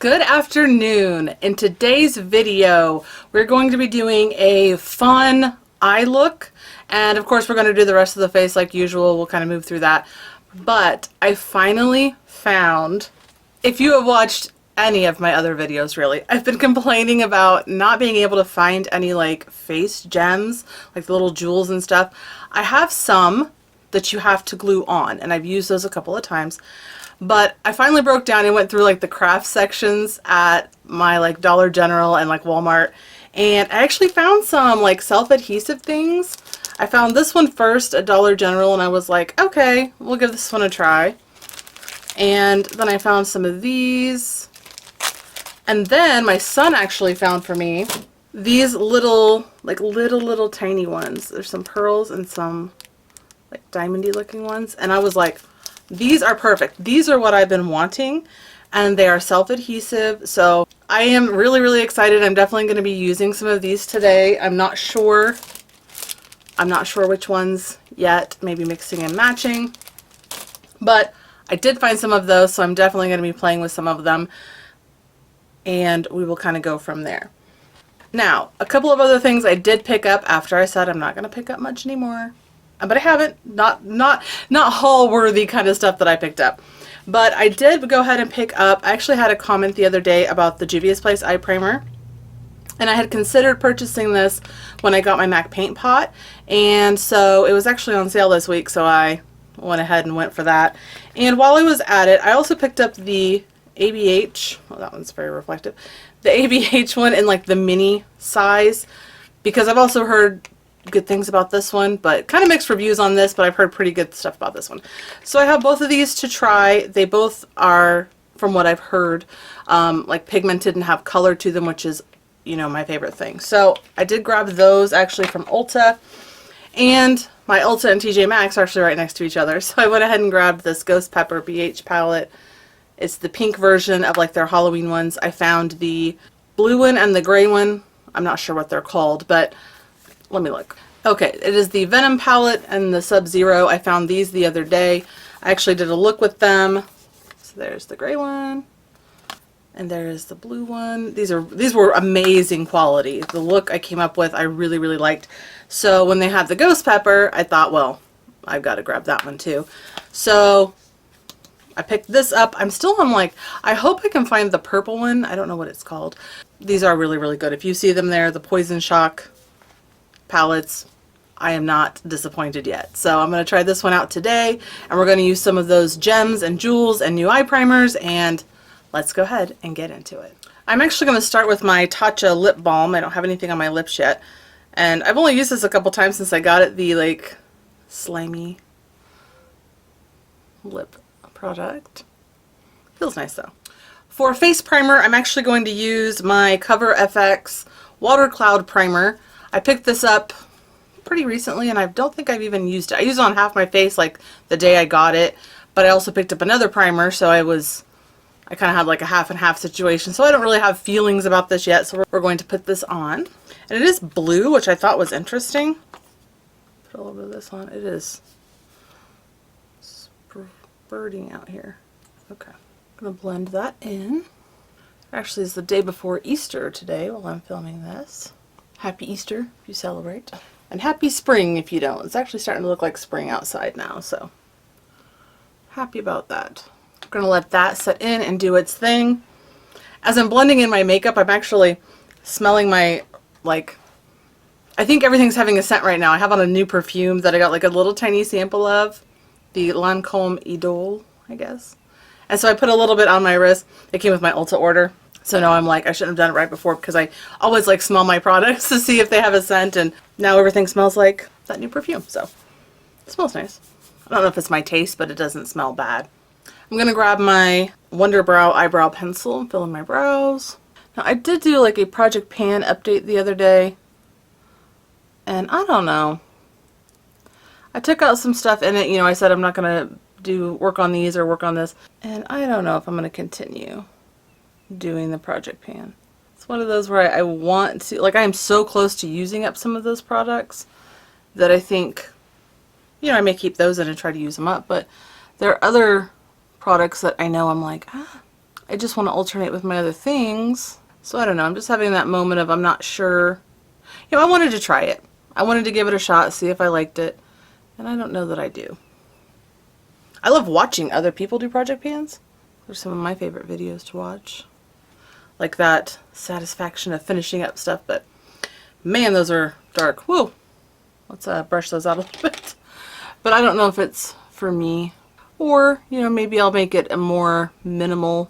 Good afternoon. In today's video, we're going to be doing a fun eye look. And of course, we're going to do the rest of the face like usual. We'll kind of move through that. But I finally found, if you have watched any of my other videos really, I've been complaining about not being able to find any like face gems, like the little jewels and stuff. I have some that you have to glue on, and I've used those a couple of times. But I finally broke down and went through like the craft sections at my like Dollar General and like Walmart, and I actually found some like self-adhesive things. I found this one first at Dollar General and I was like, okay, we'll give this one a try. And then I found some of these. And then my son actually found for me these little tiny ones. There's some pearls and some like diamondy looking ones. And I was like, these are perfect. These are what I've been wanting, and they are self-adhesive. So I am really excited. I'm definitely going to be using some of these today. I'm not sure which ones yet. Maybe mixing and matching. But I did find some of those, so I'm definitely going to be playing with some of them, and we will kind of go from there. Now, a couple of other things I did pick up after I said I'm not going to pick up much anymore. But I haven't, not haul worthy kind of stuff that I picked up. But I did go ahead and pick up, I actually had a comment the other day about the Juvia's Place eye primer. And I had considered purchasing this when I got my MAC paint pot. And so it was actually on sale this week, so I went ahead and went for that. And while I was at it, I also picked up the ABH, well, that one's very reflective, the ABH one in like the mini size, because I've also heard good things about this one, but kind of mixed reviews on this, but I've heard pretty good stuff about this one. So I have both of these to try. They both are, from what I've heard, like pigmented and have color to them, which is, you know, my favorite thing. So I did grab those actually from Ulta, and my Ulta and TJ Maxx are actually right next to each other. So I went ahead and grabbed this Ghost Pepper BH palette. It's the pink version of like their Halloween ones. I found the blue one and the gray one. I'm not sure what they're called, but let me look. Okay, it is the Venom Palette and the Sub-Zero. I found these the other day. I actually did a look with them. So there's the gray one, and there's the blue one. These were amazing quality. The look I came up with, I really liked. So when they had the Ghost Pepper, I thought, well, I've got to grab that one too. So I picked this up. I'm like, I hope I can find the purple one. I don't know what it's called. These are really good. If you see them there, the Poison Shock palettes, I am not disappointed yet. So I'm going to try this one out today, and we're going to use some of those gems and jewels and new eye primers, and let's go ahead and get into it. I'm actually going to start with my Tatcha lip balm. I don't have anything on my lips yet, and I've only used this a couple times since I got it, the like slimy lip product. Feels nice though. For face primer, I'm actually going to use my Cover FX Water Cloud Primer. I picked this up pretty recently, and I don't think I've even used it. I used it on half my face like the day I got it, but I also picked up another primer, so I kind of had like a half and half situation, so I don't really have feelings about this yet. So we're going to put this on, and it is blue, which I thought was interesting. Put a little bit of this on. It is spurting out here. Okay, I'm gonna blend that in. Actually, it's the day before Easter today while I'm filming this. Happy Easter if you celebrate. And happy spring if you don't. It's actually starting to look like spring outside now, so happy about that. I'm going to let that set in and do its thing. As I'm blending in my makeup, I'm actually smelling my, like, I think everything's having a scent right now. I have on a new perfume that I got like a little tiny sample of, the Lancome Idole, I guess. And so I put a little bit on my wrist. It came with my Ulta order. So now I'm like, I shouldn't have done it right before, because I always like smell my products to see if they have a scent, and now everything smells like that new perfume. So it smells nice. I don't know if it's my taste, but it doesn't smell bad. I'm going to grab my Wonder Brow eyebrow pencil and fill in my brows. Now I did do like a Project Pan update the other day, and I don't know. I took out some stuff in it. You know, I said I'm not going to work on these or work on this, and I don't know if I'm going to continue doing the Project Pan. It's one of those where I want to, like, I am so close to using up some of those products that I think, you know, I may keep those in and try to use them up, but there are other products that I know I'm like, I just want to alternate with my other things. So I don't know, I'm just having that moment of I'm not sure. You know, I wanted to try it. I wanted to give it a shot, see if I liked it. And I don't know that I do. I love watching other people do project pans. They're some of my favorite videos to watch. Like that satisfaction of finishing up stuff, but man, those are dark. Whoa. Let's brush those out a little bit. But I don't know if it's for me. Or, you know, maybe I'll make it a more minimal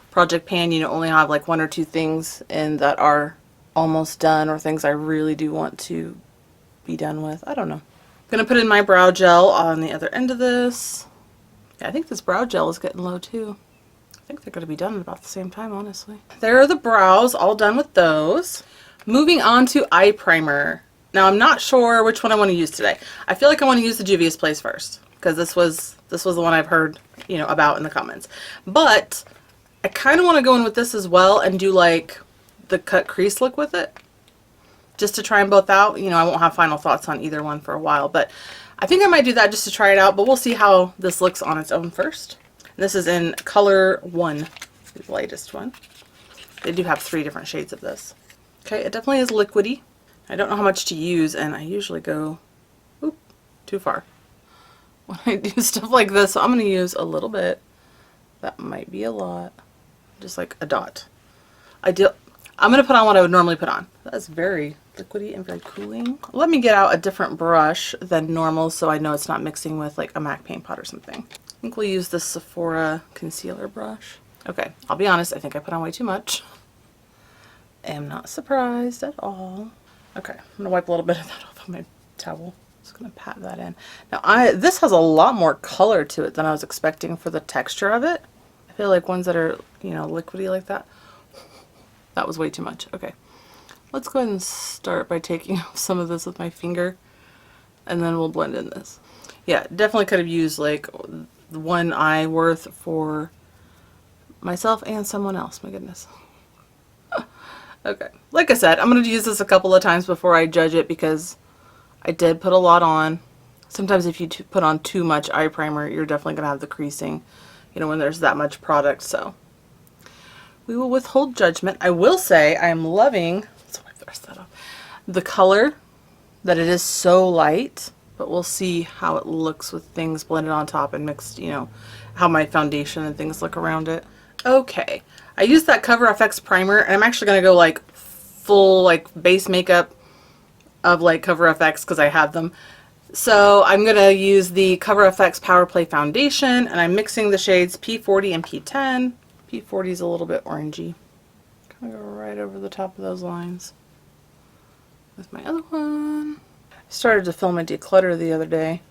project pan. You know, only have like 1 or 2 things in that are almost done, or things I really do want to be done with. I don't know. I'm going to put in my brow gel on the other end of this. Yeah, I think this brow gel is getting low too. I think they're going to be done at about the same time, honestly. There are the brows, all done with those. Moving on to eye primer. Now I'm not sure which one I want to use today. I feel like I want to use the Juvia's Place first, because this was the one I've heard, you know, about in the comments. But I kind of want to go in with this as well and do like the cut crease look with it, just to try them both out. You know, I won't have final thoughts on either one for a while, but I think I might do that just to try it out, but we'll see how this looks on its own first. And this is in color 1, the latest one. They do have 3 different shades of this. Okay, it definitely is liquidy. I don't know how much to use, and I usually go too far when I do stuff like this, so I'm going to use a little bit. That might be a lot. Just like a dot. I'm going to put on what I would normally put on. That's very liquidy and very cooling. Let me get out a different brush than normal so I know it's not mixing with like a MAC paint pot or something. I think we'll use the Sephora concealer brush. Okay, I'll be honest, I think I put on way too much. Am not surprised at all. Okay, I'm going to wipe a little bit of that off of my towel. Just going to pat that in. Now this has a lot more color to it than I was expecting for the texture of it. I feel like ones that are, you know, liquidy like that. That was way too much. Okay, let's go ahead and start by taking off some of this with my finger, and then we'll blend in this. Yeah, definitely could have used like 1 eye worth for myself and someone else. My goodness. Okay, like I said, I'm going to use this a couple of times before I judge it, because I did put a lot on. Sometimes if you put on too much eye primer, you're definitely going to have the creasing, you know, when there's that much product. So we will withhold judgment. I will say I am loving, let's wipe the rest of that off, the color, that it is so light, but we'll see how it looks with things blended on top and mixed, you know, how my foundation and things look around it. Okay, I used that Cover FX primer, and I'm actually going to go like full like base makeup of like Cover FX because I have them. So I'm going to use the Cover FX Power Play Foundation, and I'm mixing the shades P40 and P10. P40 is a little bit orangey. Kind of go right over the top of those lines with my other one. I started to film a declutter the other day,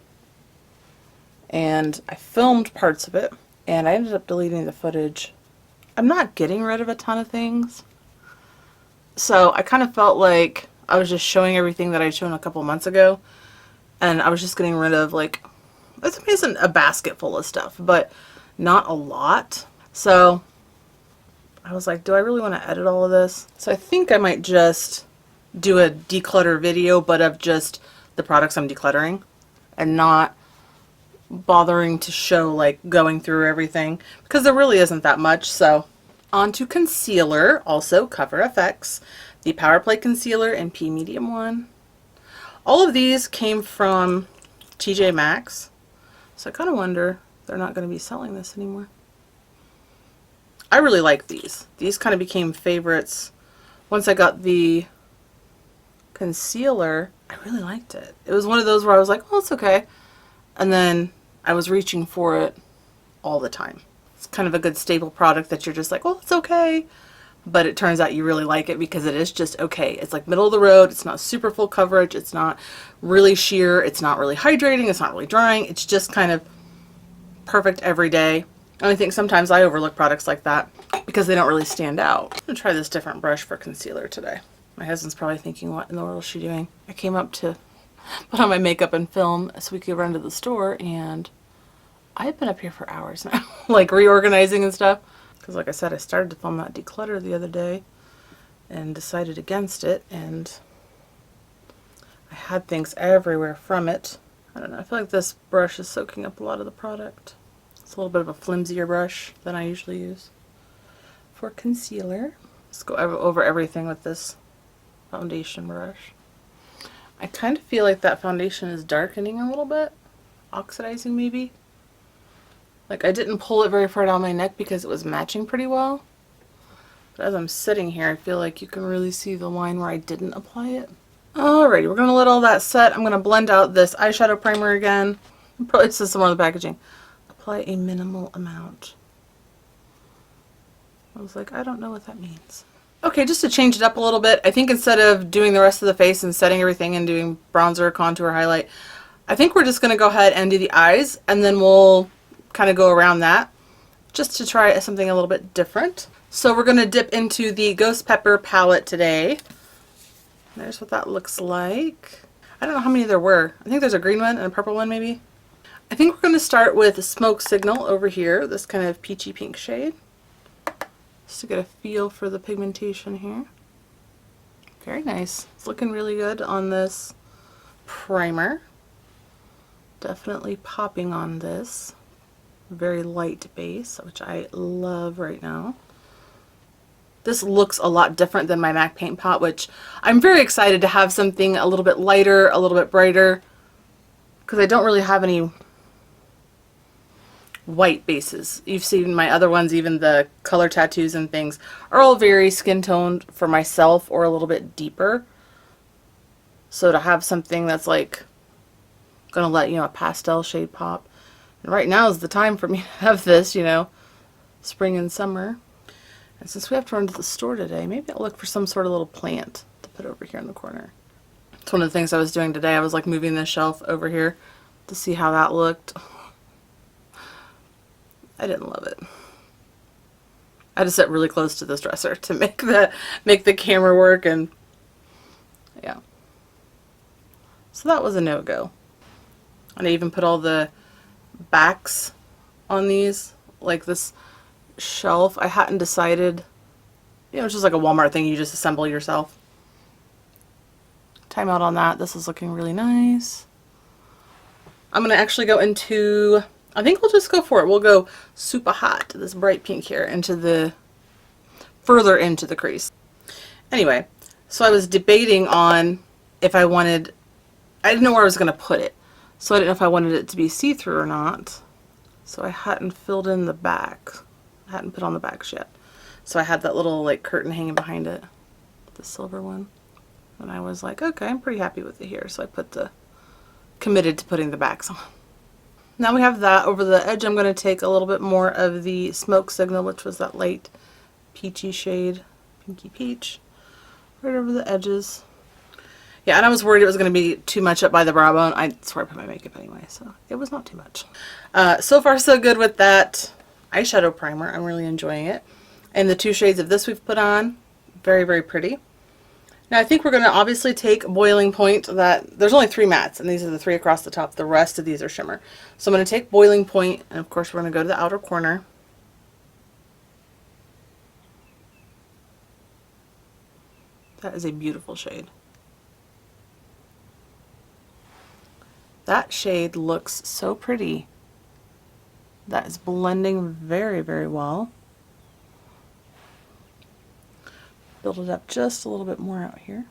and I filmed parts of it, and I ended up deleting the footage. I'm not getting rid of a ton of things, so I kind of felt like I was just showing everything that I'd shown a couple months ago, and I was just getting rid of like, this isn't a basket full of stuff, but not a lot. So I was like, do I really want to edit all of this? So I think I might just do a declutter video, but of just the products I'm decluttering, and not bothering to show like going through everything, because there really isn't that much. So on to concealer, also Cover FX, the Power Play Concealer in P Medium 1. All of these came from TJ Maxx, so I kind of wonder if they're not going to be selling this anymore. I really like these. These kind of became favorites once I got the concealer. I really liked it. It was one of those where I was like, oh, it's okay. And then I was reaching for it all the time. It's kind of a good stable product that you're just like, oh, it's okay. But it turns out you really like it because it is just okay. It's like middle of the road. It's not super full coverage. It's not really sheer. It's not really hydrating. It's not really drying. It's just kind of perfect every day. And I think sometimes I overlook products like that because they don't really stand out. I'm going to try this different brush for concealer today. My husband's probably thinking, what in the world is she doing? I came up to put on my makeup and film so we could run to the store, and I've been up here for hours now, like reorganizing and stuff. Because like I said, I started to film that declutter the other day and decided against it, and I had things everywhere from it. I don't know, I feel like this brush is soaking up a lot of the product. It's a little bit of a flimsier brush than I usually use. for concealer. Let's go over everything with this foundation brush. I kind of feel like that foundation is darkening a little bit. Oxidizing maybe. Like I didn't pull it very far down my neck because it was matching pretty well. But as I'm sitting here, I feel like you can really see the line where I didn't apply it. Alrighty, we're going to let all that set. I'm going to blend out this eyeshadow primer again. Probably says somewhere on the packaging. Apply a minimal amount. I was like, I don't know what that means. Okay, just to change it up a little bit, I think instead of doing the rest of the face and setting everything and doing bronzer, contour, highlight, I think we're just going to go ahead and do the eyes, and then we'll kind of go around that just to try something a little bit different. So we're going to dip into the Ghost Pepper palette today. There's what that looks like. I don't know how many there were. I think there's a green one and a purple one maybe. I think we're going to start with Smoke Signal over here, this kind of peachy pink shade. Just to get a feel for the pigmentation here. Very nice. It's looking really good on this primer. Definitely popping on this very light base, which I love right now. This looks a lot different than my MAC paint pot, which I'm very excited to have something a little bit lighter, a little bit brighter, because I don't really have any white bases. You've seen my other ones, even the color tattoos and things, are all very skin toned for myself or a little bit deeper. So to have something that's like gonna let, you know, a pastel shade pop. And right now is the time for me to have this, you know, spring and summer. And since we have to run to the store today, maybe I'll look for some sort of little plant to put over here in the corner. It's one of the things I was doing today. I was like moving this shelf over here to see how that looked. I didn't love it. I had to sit really close to this dresser to make the camera work, and yeah. So that was a no-go. And I even put all the backs on these, like this shelf. I hadn't decided, you know, it's just like a Walmart thing you just assemble yourself. Time out on that. This is looking really nice. I'm going to actually go into, I think we'll just go for it. We'll go super hot, this bright pink here, into the, further into the crease. Anyway, so I was debating on if I wanted, I didn't know where I was going to put it. So I didn't know if I wanted it to be see-through or not. So I hadn't filled in the back. I hadn't put on the backs yet. So I had that little like curtain hanging behind it, the silver one. And I was like, okay, I'm pretty happy with it here. So I put the, committed to putting the backs on. Now we have that. Over the edge, I'm going to take a little bit more of the Smoke Signal, which was that light peachy shade, pinky peach, right over the edges. Yeah, and I was worried it was going to be too much up by the brow bone. I swear I put my makeup anyway, so it was not too much. So far so good with that eyeshadow primer. I'm really enjoying it. And the two shades of this we've put on, very, very pretty. Now I think we're going to obviously take Boiling Point. That there's only 3 mattes, and these are the 3 across the top. The rest of these are shimmer. So I'm going to take Boiling Point, and of course we're going to go to the outer corner. That is a beautiful shade. That shade looks so pretty. That is blending very, very well. Build it up just a little bit more out here.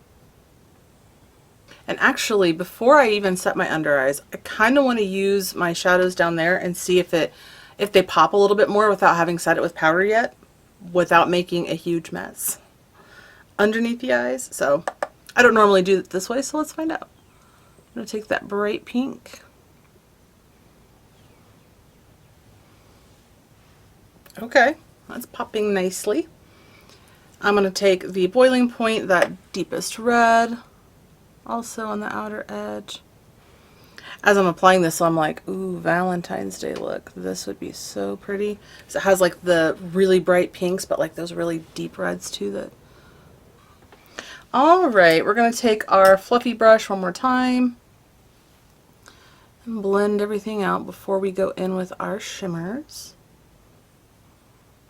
And actually, before I even set my under eyes, I kind of want to use my shadows down there and see if they pop a little bit more without having set it with powder yet, without making a huge mess underneath the eyes. So I don't normally do it this way, so let's find out. I'm going to take that bright pink. Okay, that's popping nicely. I'm going to take the Boiling Point, that deepest red, also on the outer edge. As I'm applying this, so I'm like, ooh, Valentine's Day look. This would be so pretty. So it has like the really bright pinks, but like those really deep reds too. That. All right, we're going to take our fluffy brush one more time and blend everything out before we go in with our shimmers.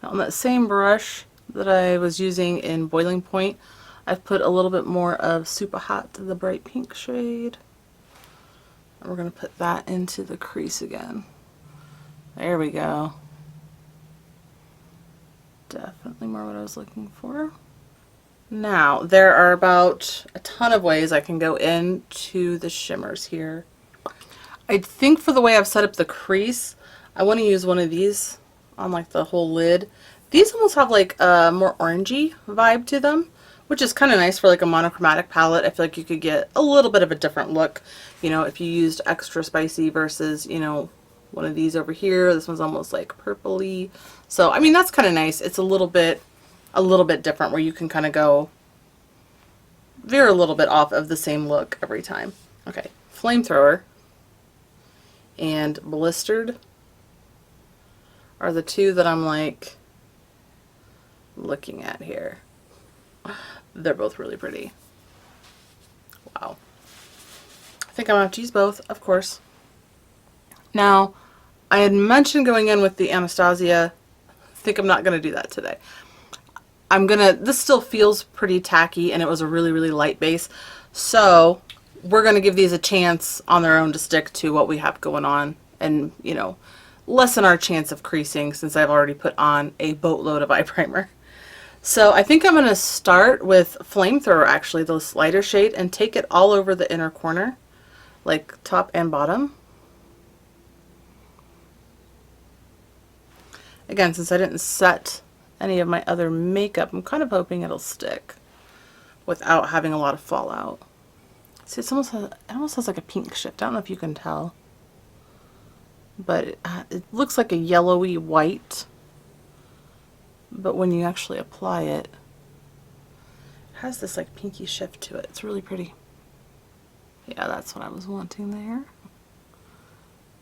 Now, on that same brush that I was using in Boiling Point, I've put a little bit more of Super Hot, the bright pink shade. And we're going to put that into the crease again. There we go. Definitely more what I was looking for. Now, there are about a ton of ways I can go into the shimmers here. I think for the way I've set up the crease, I want to use one of these on like the whole lid. These almost have like a more orangey vibe to them, which is kind of nice for like a monochromatic palette. I feel like you could get a little bit of a different look, you know, if you used extra spicy versus, you know, one of these over here. This one's almost like purpley. So, I mean, that's kind of nice. It's a little bit different where you can kind of go veer a little bit off of the same look every time. Okay, Flamethrower and Blistered are the two that I'm like looking at here. They're both really pretty. Wow. I think I'm gonna have to use both, of course. Now, I had mentioned going in with the Anastasia. I think I'm not gonna do that today. This still feels pretty tacky, and it was a really, really light base. So we're gonna give these a chance on their own to stick to what we have going on and, you know, lessen our chance of creasing since I've already put on a boatload of eye primer. So I think I'm gonna start with Flamethrower, actually, this lighter shade, and take it all over the inner corner, like top and bottom. Again, since I didn't set any of my other makeup, I'm kind of hoping it'll stick without having a lot of fallout. See, it almost has like a pink shift. I don't know if you can tell, but it looks like a yellowy white, but when you actually apply it, it has this like pinky shift to it. It's really pretty. Yeah, that's what I was wanting there.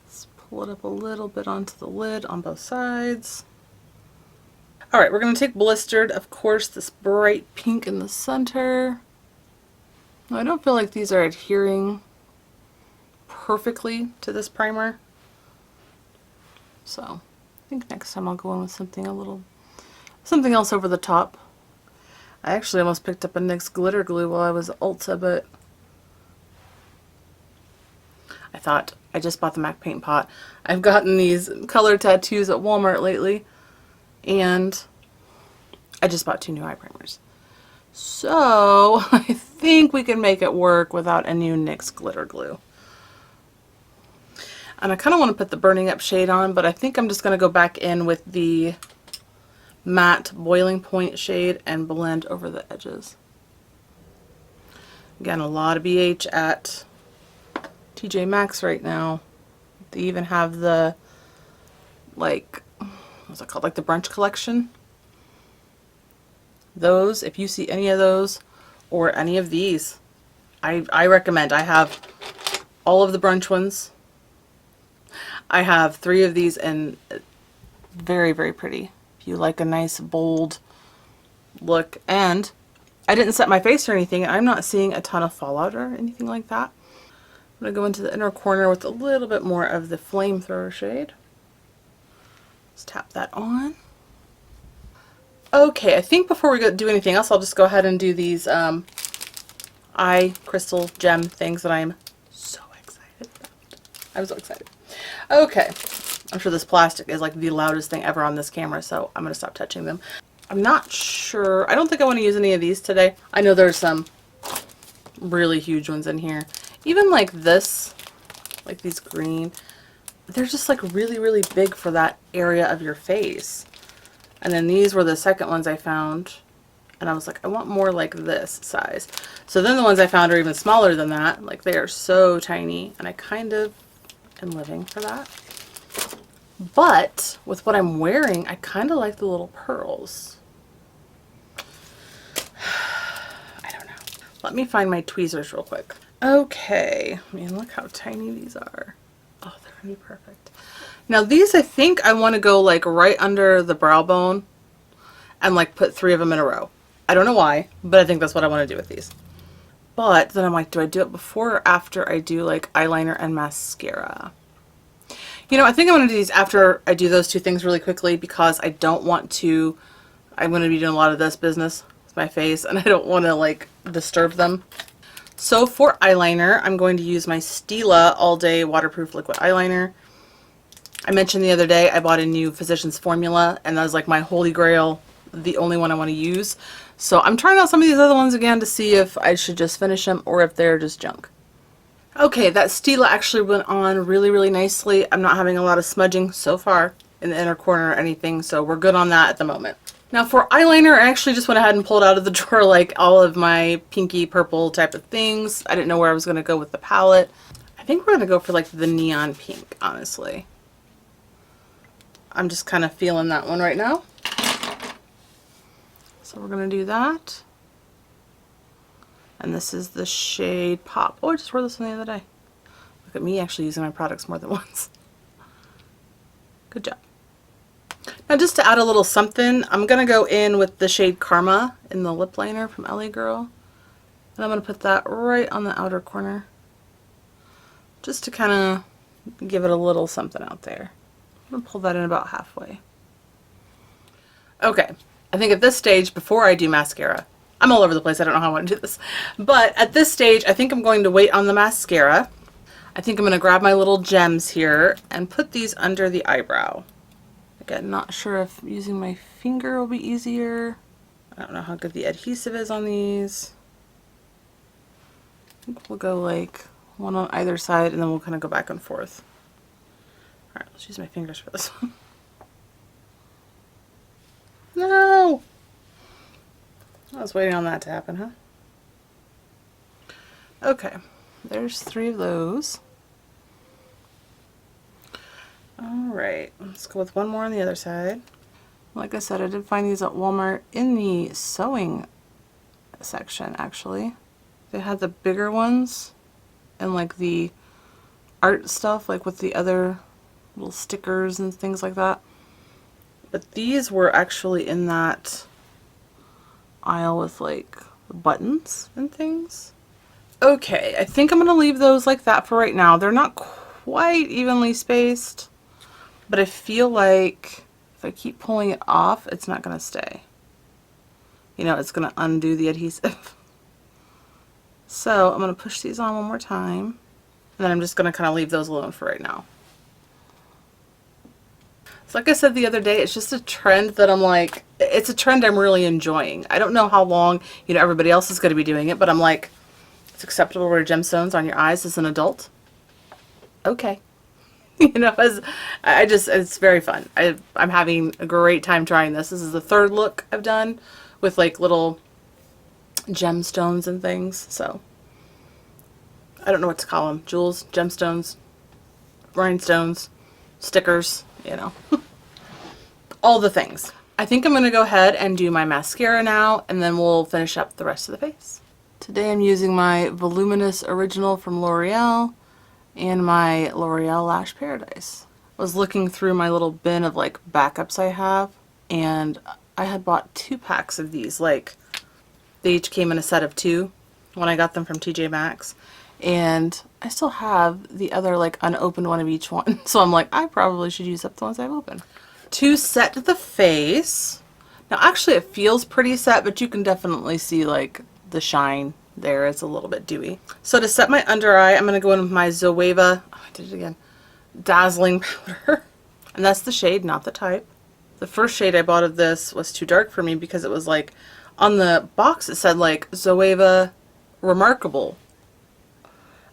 Let's pull it up a little bit onto the lid on both sides. Alright, we're going to take Blistered, of course, this bright pink in the center. Now, I don't feel like these are adhering perfectly to this primer. So, I think next time I'll go in with something else over the top. I actually almost picked up a NYX glitter glue while I was at Ulta, but I thought I just bought the MAC paint pot. I've gotten these color tattoos at Walmart lately, and I just bought 2 new eye primers. So I think we can make it work without a new NYX glitter glue. And I kind of want to put the Burning Up shade on, but I think I'm just going to go back in with the matte Boiling Point shade and blend over the edges. Again, a lot of BH at TJ Maxx right now. They even have the, like, what's it called? Like the brunch collection. Those, if you see any of those or any of these, I recommend. I have all of the brunch ones. I have 3 of these, and very, very pretty. If you like a nice bold look. And I didn't set my face or anything, and I'm not seeing a ton of fallout or anything like that. I'm going to go into the inner corner with a little bit more of the Flamethrower shade. Let's tap that on. Okay, I think before we do anything else, I'll just go ahead and do these eye crystal gem things that I'm so excited about. I'm so excited. Okay, I'm sure this plastic is like the loudest thing ever on this camera, so I'm going to stop touching them. I'm not sure. I don't think I want to use any of these today. I know there's some really huge ones in here. Even like this, like these green, they're just like really, really big for that area of your face. And then these were the second ones I found, and I was like, I want more like this size. So then the ones I found are even smaller than that. Like, they are so tiny, and I kind of am living for that. But with what I'm wearing, I kind of like the little pearls. I don't know. Let me find my tweezers real quick. Okay, I mean, look how tiny these are. Oh, they're gonna be perfect. Now these, I think I want to go like right under the brow bone and like put 3 of them in a row. I don't know why, but I think that's what I want to do with these. But then I'm like, do I do it before or after I do like eyeliner and mascara? You know, I think I'm going to do these after I do those 2 things really quickly, because I don't want to, I'm going to be doing a lot of this business with my face, and I don't want to like disturb them. So for eyeliner, I'm going to use my Stila All Day Waterproof Liquid Eyeliner. I mentioned the other day I bought a new Physicians Formula, and that was like my holy grail the only one I want to use. So I'm trying out some of these other ones again to see if I should just finish them or if they're just junk. Okay, that Stila actually went on really, really nicely. I'm not having a lot of smudging so far in the inner corner or anything, so we're good on that at the moment. Now for eyeliner, I actually just went ahead and pulled out of the drawer like all of my pinky purple type of things. I didn't know where I was going to go with the palette. I think we're going to go for like the neon pink, honestly. I'm just kind of feeling that one right now. So we're going to do that. And this is the shade Pop. Oh, I just wore this one the other day. Look at me actually using my products more than once. Good job. Now just to add a little something, I'm going to go in with the shade Karma in the lip liner from LA Girl. And I'm going to put that right on the outer corner. Just to kind of give it a little something out there. I'm going to pull that in about halfway. Okay, I think at this stage, before I do mascara, I'm all over the place, I don't know how I want to do this. But at this stage, I think I'm going to wait on the mascara. I think I'm going to grab my little gems here and put these under the eyebrow. Again, not sure if using my finger will be easier. I don't know how good the adhesive is on these. I think we'll go like one on either side and then we'll kind of go back and forth. Alright, let's use my fingers for this one. No! I was waiting on that to happen, huh? Okay, there's 3 of those. Alright, let's go with one more on the other side. Like I said, I did find these at Walmart in the sewing section, actually. They had the bigger ones and like the art stuff, like with the other little stickers and things like that. But these were actually in that aisle with like buttons and things. Okay, I think I'm going to leave those like that for right now. They're not quite evenly spaced, but I feel like if I keep pulling it off, it's not going to stay. You know, it's going to undo the adhesive. So I'm going to push these on one more time, and then I'm just going to kind of leave those alone for right now. So like I said the other day, it's just a trend that I'm like, it's a trend I'm really enjoying. I don't know how long, you know, everybody else is going to be doing it, but I'm like, it's acceptable to wear gemstones on your eyes as an adult. Okay. You know, it's very fun. I'm having a great time trying this. This is the 3rd look I've done with like little gemstones and things. So I don't know what to call them. Jewels, gemstones, rhinestones, stickers, you know, all the things. I think I'm going to go ahead and do my mascara now, and then we'll finish up the rest of the face. Today I'm using my Voluminous Original from L'Oreal and my L'Oreal Lash Paradise. I was looking through my little bin of like backups I have, and I had bought 2 packs of these. Like, they each came in a set of 2 when I got them from TJ Maxx. And I still have the other like unopened one of each one. So I'm like, I probably should use up the ones I've opened. To set the face. Now actually it feels pretty set, but you can definitely see like the shine there. It's a little bit dewy. So to set my under eye, I'm going to go in with my Zoeva, oh, I did it again, Dazzling Powder. And that's the shade, not the type. The first shade I bought of this was too dark for me because it was like, on the box it said like Zoeva Remarkable.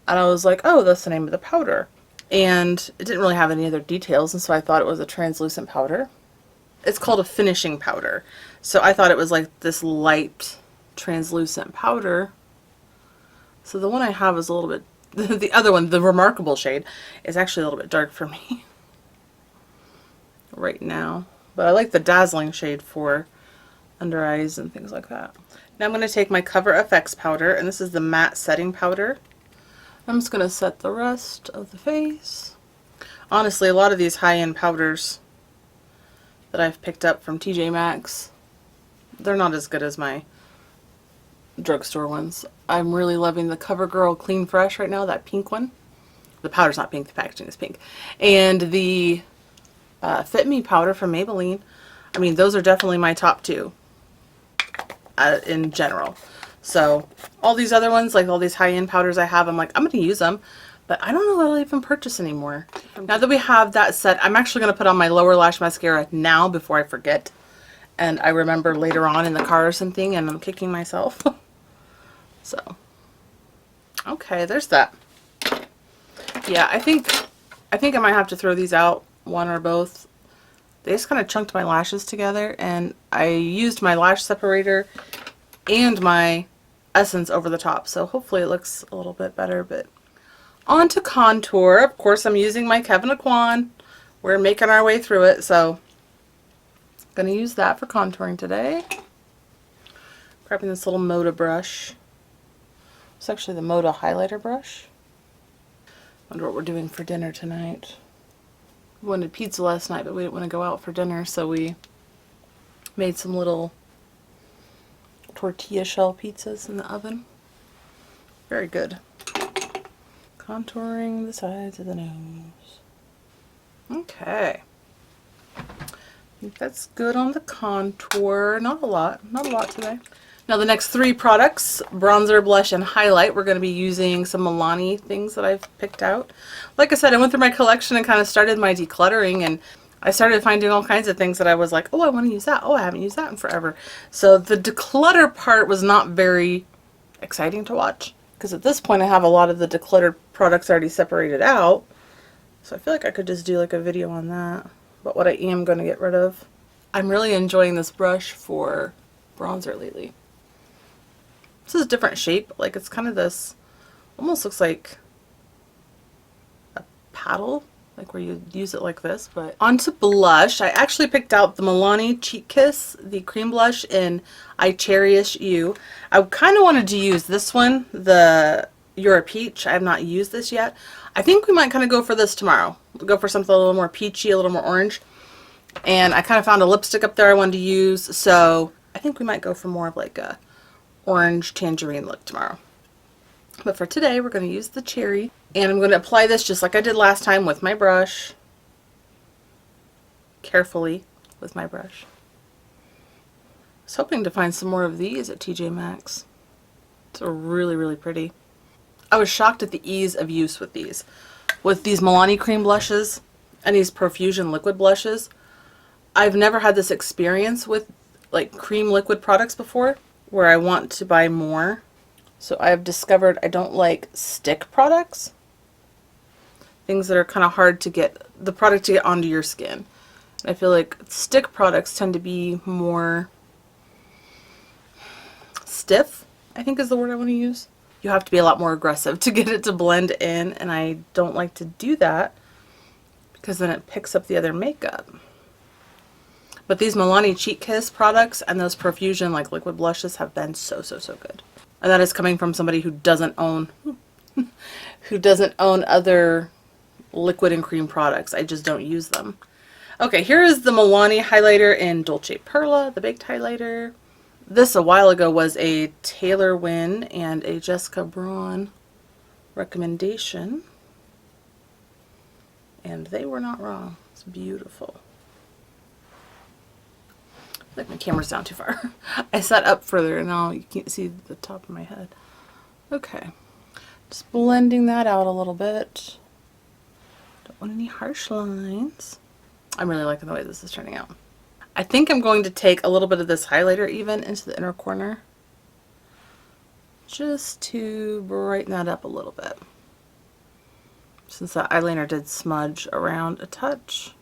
And I was like, oh, that's the name of the powder. And it didn't really have any other details, and so I thought it was a translucent powder. It's called a finishing powder. So I thought it was like this light translucent powder. So the one I have is a little bit, the other one, the Remarkable shade, is actually a little bit dark for me right now. But I like the Dazzling shade for under eyes and things like that. Now I'm going to take my Cover FX powder, and this is the matte setting powder. I'm just going to set the rest of the face. Honestly, a lot of these high-end powders that I've picked up from TJ Maxx, they're not as good as my drugstore ones. I'm really loving the CoverGirl Clean Fresh right now, that pink one. The powder's not pink, the packaging is pink. And the Fit Me powder from Maybelline. I mean, those are definitely my top 2 in general. So all these other ones, like all these high-end powders I have, I'm like, I'm going to use them, but I don't know that I'll even purchase anymore. Now that we have that set, I'm actually going to put on my lower lash mascara now before I forget. and I remember later on in the car or something, and I'm kicking myself. So, okay, there's that. Yeah, I think I might have to throw these out, one or both. They just kind of chunked my lashes together, and I used my lash separator and my essence over the top, so hopefully it looks a little bit better. But on to contour. Of course, I'm using my Kevin Aquan. We're making our way through it, so I'm going to use that for contouring today. Grabbing this little Moda brush. It's actually the Moda highlighter brush. Wonder what we're doing for dinner tonight. We wanted pizza last night, but we didn't want to go out for dinner, so we made some little tortilla shell pizzas in the oven. Very good. Contouring the sides of the nose. Okay. I think that's good on the contour. Not a lot today. Now the next three products, bronzer, blush, and highlight, we're going to be using some Milani things that I've picked out. Like I said, I went through my collection and kind of started my decluttering, and I started finding all kinds of things that I was like, oh, I want to use that. Oh, I haven't used that in forever. So the declutter part was not very exciting to watch, because at this point I have a lot of the decluttered products already separated out. So I feel like I could just do like a video on that. But what I am going to get rid of. I'm really enjoying this brush for bronzer lately. This is a different shape. Like, it's kind of this, almost looks like a paddle, like where you use it like this. But onto blush. I actually picked out the Milani Cheek Kiss, the cream blush in I Cherish You. I kind of wanted to use this one, the You're a Peach. I have not used this yet. I think we might kind of go for this tomorrow. We'll go for something a little more peachy, a little more orange. And I kind of found a lipstick up there I wanted to use, so I think we might go for more of like a orange tangerine look tomorrow. But for today, we're going to use the cherry, and I'm going to apply this just like I did last time with my brush. Carefully with my brush. I was hoping to find some more of these at TJ Maxx. It's really, really pretty. I was shocked at the ease of use with these. With these Milani cream blushes and these Profusion liquid blushes, I've never had this experience with like cream liquid products before, where I want to buy more. So I've discovered I don't like stick products. Things that are kind of hard to get the product to get onto your skin. I feel like stick products tend to be more stiff, I think is the word I want to use. You have to be a lot more aggressive to get it to blend in, and I don't like to do that because then it picks up the other makeup. But these Milani Cheek Kiss products and those Profusion like liquid blushes have been so good. And that is coming from somebody who doesn't own other liquid and cream products. I just don't use them. Okay, here is the Milani highlighter in Dolce Perla, the baked highlighter. This a while ago was a Taylor Wynn and a Jessica Braun recommendation. And they were not wrong. It's beautiful. Like my camera's down too far. I sat up further and now you can't see the top of my head. Okay. Just blending that out a little bit. Don't want any harsh lines. I'm really liking the way this is turning out. I think I'm going to take a little bit of this highlighter even into the inner corner. Just to brighten that up a little bit. Since that eyeliner did smudge around a touch.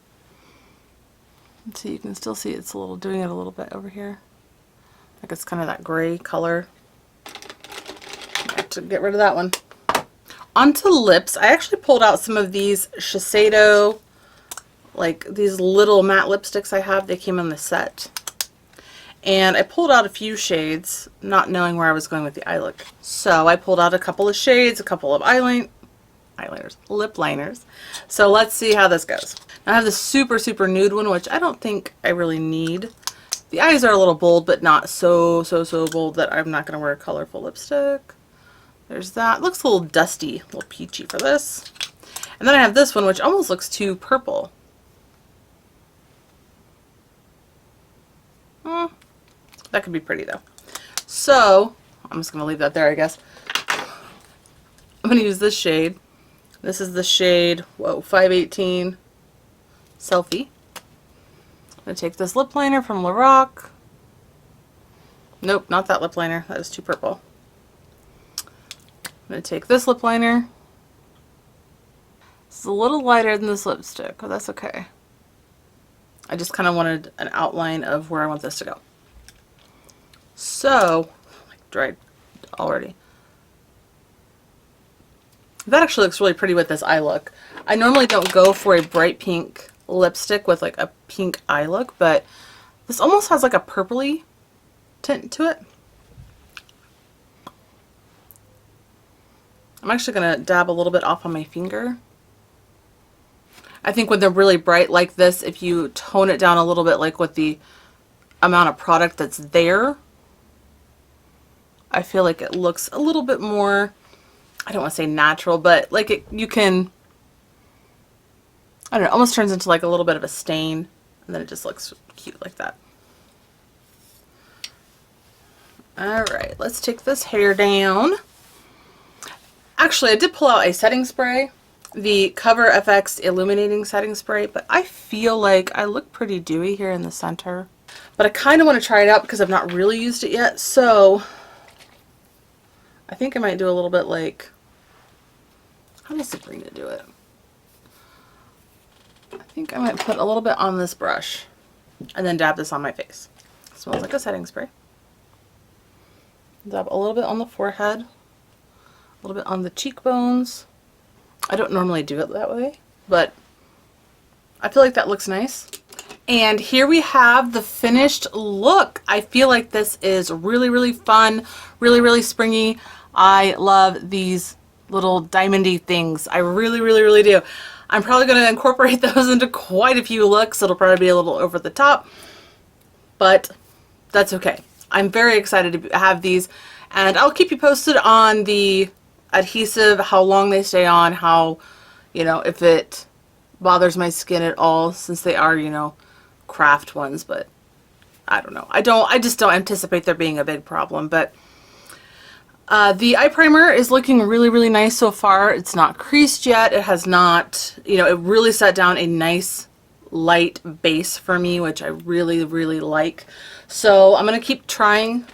So you can still see it's a little, doing it a little bit over here. Like it's kind of that gray color. I have to get rid of that one. Onto lips. I actually pulled out some of these Shiseido, like these little matte lipsticks I have. They came in the set. And I pulled out a few shades, not knowing where I was going with the eye look. So I pulled out a couple of shades, a couple of lip liners. So let's see how this goes. Now I have this super nude one, which I don't think I really need. The eyes are a little bold, but not so bold that I'm not going to wear a colorful lipstick. There's that. Looks a little dusty, a little peachy for this. And then I have this one, which almost looks too purple. That could be pretty though. So I'm just going to leave that there, I guess. I'm going to use this shade. This is the shade, 518 Selfie. going to take this lip liner from Lorac. Nope, not that lip liner. That is too purple. I'm going to take this lip liner. It's a little lighter than this lipstick, but that's okay. I just kind of wanted an outline of where I want this to go. So, like dried already. That actually looks really pretty with this eye look. I normally don't go for a bright pink lipstick with like a pink eye look, but this almost has like a purpley tint to it. I'm actually going to dab a little bit off on my finger. I think when they're really bright like this, if you tone it down a little bit, like with the amount of product that's there, I feel like it looks a little bit more, I don't want to say natural, but like it, you can, I don't know, it almost turns into like a little bit of a stain, and then it just looks cute like that. Alright, let's take this hair down. Actually, I did pull out a setting spray, the Cover FX Illuminating Setting Spray, but I feel like I look pretty dewy here in the center. But I kind of want to try it out because I've not really used it yet, so I think I might do a little bit like, how does Sabrina do it? I think I might put a little bit on this brush and then dab this on my face. It smells like a setting spray. Dab a little bit on the forehead, a little bit on the cheekbones. I don't normally do it that way, but I feel like that looks nice. And here we have the finished look. I feel like this is really, really fun, really, really springy. I love these little diamondy things. I really, really, really do. I'm probably going to incorporate those into quite a few looks. It'll probably be a little over the top, but that's okay. I'm very excited to have these, and I'll keep you posted on the adhesive, how long they stay on, how, you know, if it bothers my skin at all, since they are, you know, craft ones, but I don't know. I just don't anticipate there being a big problem, but the eye primer is looking really, really nice so far. It's not creased yet. It has not, you know, it really set down a nice light base for me, which I really, really like. So I'm going to keep trying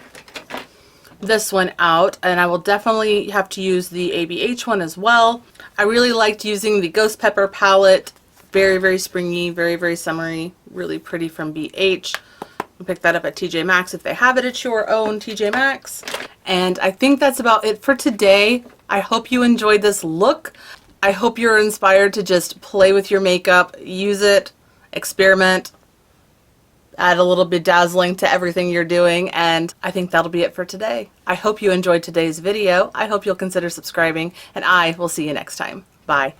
this one out, and I will definitely have to use the ABH one as well. I really liked using the Ghost Pepper palette. Very, very springy, very, very summery, really pretty from BH. You pick that up at TJ Maxx if they have it at your own TJ Maxx. And I think that's about it for today. I hope you enjoyed this look. I hope you're inspired to just play with your makeup, use it, experiment, add a little bit dazzling to everything you're doing, and I think that'll be it for today. I hope you enjoyed today's video. I hope you'll consider subscribing, and I will see you next time. Bye.